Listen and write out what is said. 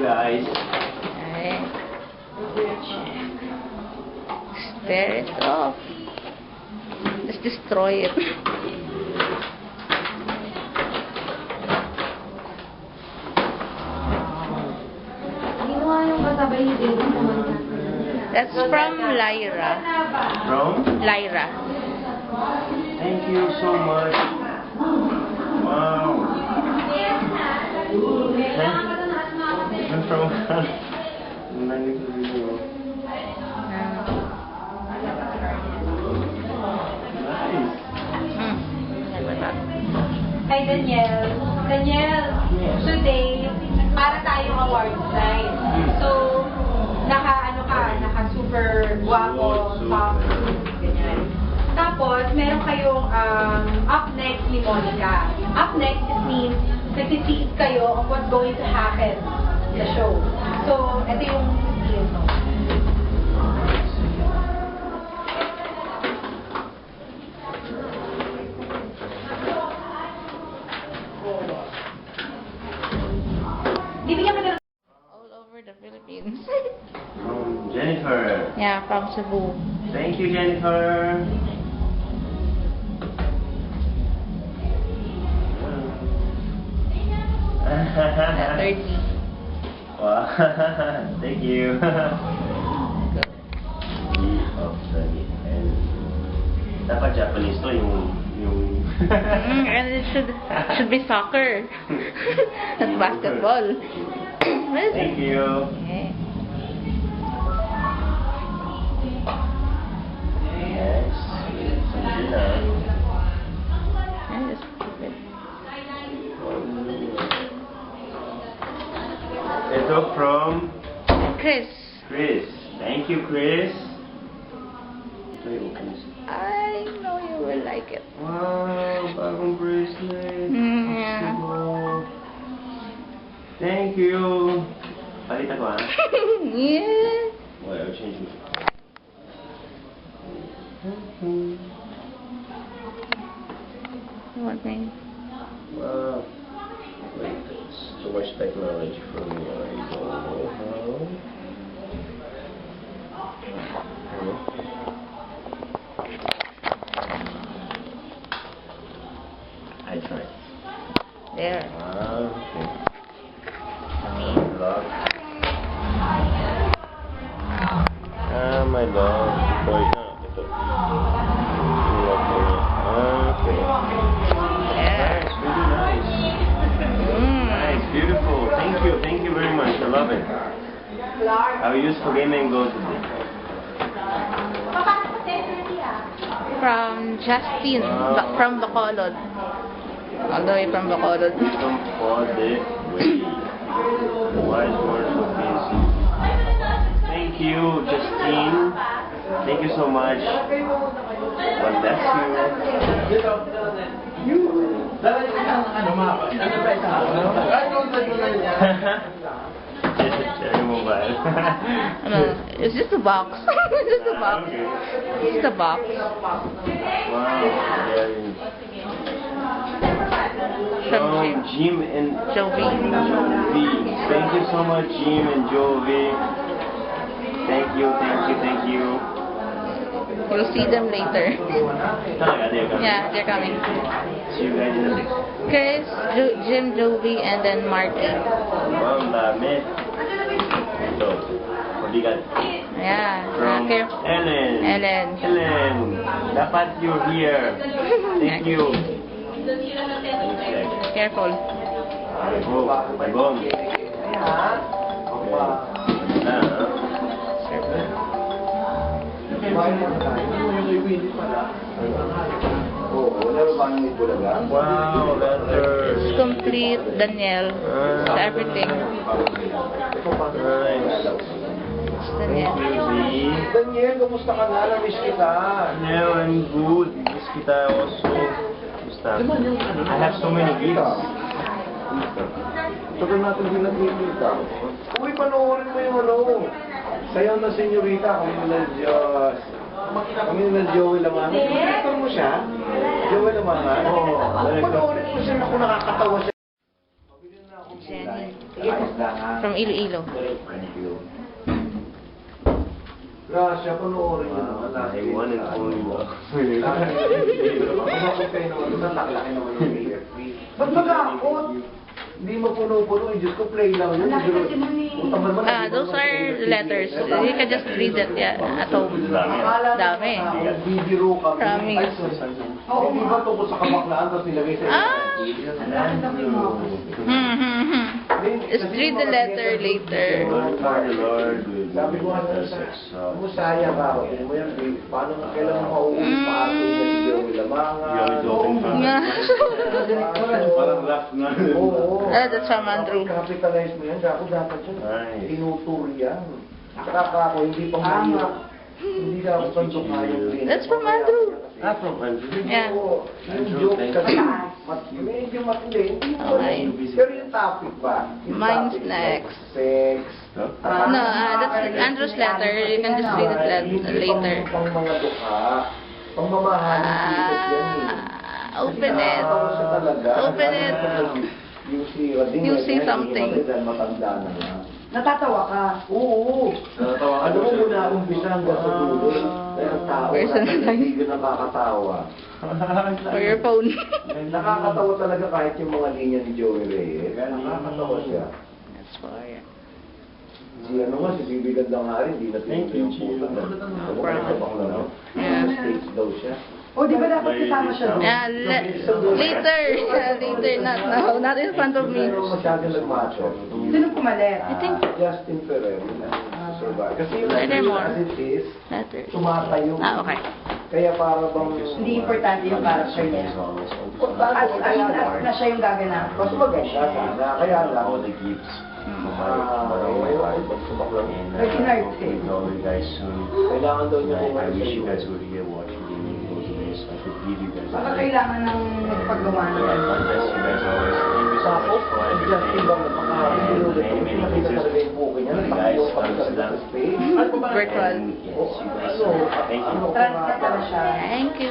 guys. Alright. Stare it off. Just destroy it. That's from Lyra. From? Lyra. Thank you so much. Wow. From Hi, Daniel. Daniel, today, para tayong awards night. So, naka super guwapo, soft, ganyan. Tapos, meron kayong up next ni Monica. Up next, it means nagsisiid kayo of what's going to happen in the show. So, ito yung team. All over the Philippines. From Jennifer. Yeah, from Cebu. Thank you, Jennifer. Yeah, 30. Wow. Thank you. Dapat Japanese to yung And it should be soccer. Not basketball. What is Thank it? you. Okay. Yes. Yeah, just keep it. Ito from Chris. Chris. Thank you, Chris. Ito yung Chris. I know you will like it. Wow, bagong bracelet. Yeah. Wow. Thank you. Palit ako, ha? Yeah. Wait, I'll change it. What name? Wow. Wait, it's so much technology for me. I don't know how. I tried. There. Okay. Me. Love. My love. Boy, ito. Okay. Yeah. Nice, really nice. Nice, beautiful. Thank you very much. I love it. I will use Kogeme and go today. From Justin, Wow. from Bacolod. All the way from Bacolod. From for the way. Wise words of peace. Thank you, Justine. Thank you so much. God bless you. Cherry mobile. No, it's just a box. It's just a box. Okay. It's just a box. Wow. Very. From From Jim and Jovi. Jovi. Thank you so much, Jim and Jovi. Thank you. You'll see them later. Talaga, they're coming. Yeah, they're coming. See you guys in the next. Chris, Jim, Jovi, and then Marty. Wow, ang dami. Ito. Mabigat. Yeah. From Ellen. Ellen. Ellen. Dapat you're here. Thank you. Careful. My bomb. Wow, letters. It's complete, Daniel. It's everything. Nice. It's Daniel. Daniel, kumusta ka na? Na-miss kita. Hello, I'm good. Miss kita also. Basta. I have so many gifts. Tagal natin din nagkikita. Uy, panoorin mo yung ano. Sayaw na senyorita, kami nila Diyos. Kami nila Joey Lamangan. Nakikita mo siya? Joey Lamangan? Oo. Panoorin mo siya, ako nakakatawa siya. Jenny. lang. From Iloilo. Thank you. Gracia, panoorin nyo Wow, naman. my one and only love. Ako kayo naman doon, laki-laki naman ng AFP. Ba't mag-aakot? Hindi mo puno-puno, Diyos ko, play lang yun. Those are letters. You can just read it at home. Dami. Bibiro kami. Promise. Hindi ba tungkol sa kamaklaan, tapos nilagay sa Just read the letter later. Lord, Lord, Sabi ko nga sa musaya ka ako. Tingnan mo yan, babe. Paano nga kailan mo mauuwi pa ako na si Joey Lamanga? Parang laugh na. Oo. That's from Andrew. Capitalize mo yan. Ako dapat yun. Nice. Tinuturi yan. Saka ako, hindi pa mahirap. Hindi na ako sandok nga yung clinic. That's from Andrew. From Andrew. Yeah. Oo. Yung joke kasi, medyo matindi. Hindi mo Okay. Pero yung topic ba? Yung Mine's topic, next. Sex. No, that's Andrew's letter. You can just read it later. Pang mga dukha. Pang mamahalin kilos yan eh. Open it. Nakakatawa siya talaga. Open it. Yung si Rading. You see something. Dahil matanda na nga. Natatawa ka. Oo. Ano mo muna umpisa hanggang sa dulo. Dahil ang tao Personalized. hindi ko nakakatawa. For your phone. Nakakatawa talaga kahit yung mga linya ni Joey Reyes. Nakakatawa siya. That's for you. Si ano nga, si Bibi Ganda nga rin, hindi na Thank you, tinutuloy yung puto. Gio. Ano ba nakabang na no? Yeah. States daw siya. O, di ba dapat kasama siya doon? Later. Later, not now. Not in front of me. Pero masyadong nagmacho. Sino pumalit? I think Justin Ferrer. Survive. Kasi yung Furthermore. as it is, letter. tumatayo. Okay. Kaya para bang... Hindi importante yung character niya. As na siya yung gaganap. Mas maganda sana. Kaya lang. All the gifts. Like in art, eh. Know you guys soon. Kailangan daw niya I kumain wish you sa guys would be watching the videos of this. I could give you guys Baka kailangan ng magpagawa God niya. bless you guys always. Thank you so Tapos, much for ang Justin bang napaka-video everything. dito. Many Nakita pictures. talaga yung buki niya. Guys, Nagtakiyo pa thanks talaga lang. sa space. Virtual. And yes, you guys. Ano? Thank you. Translate na siya. Thank you.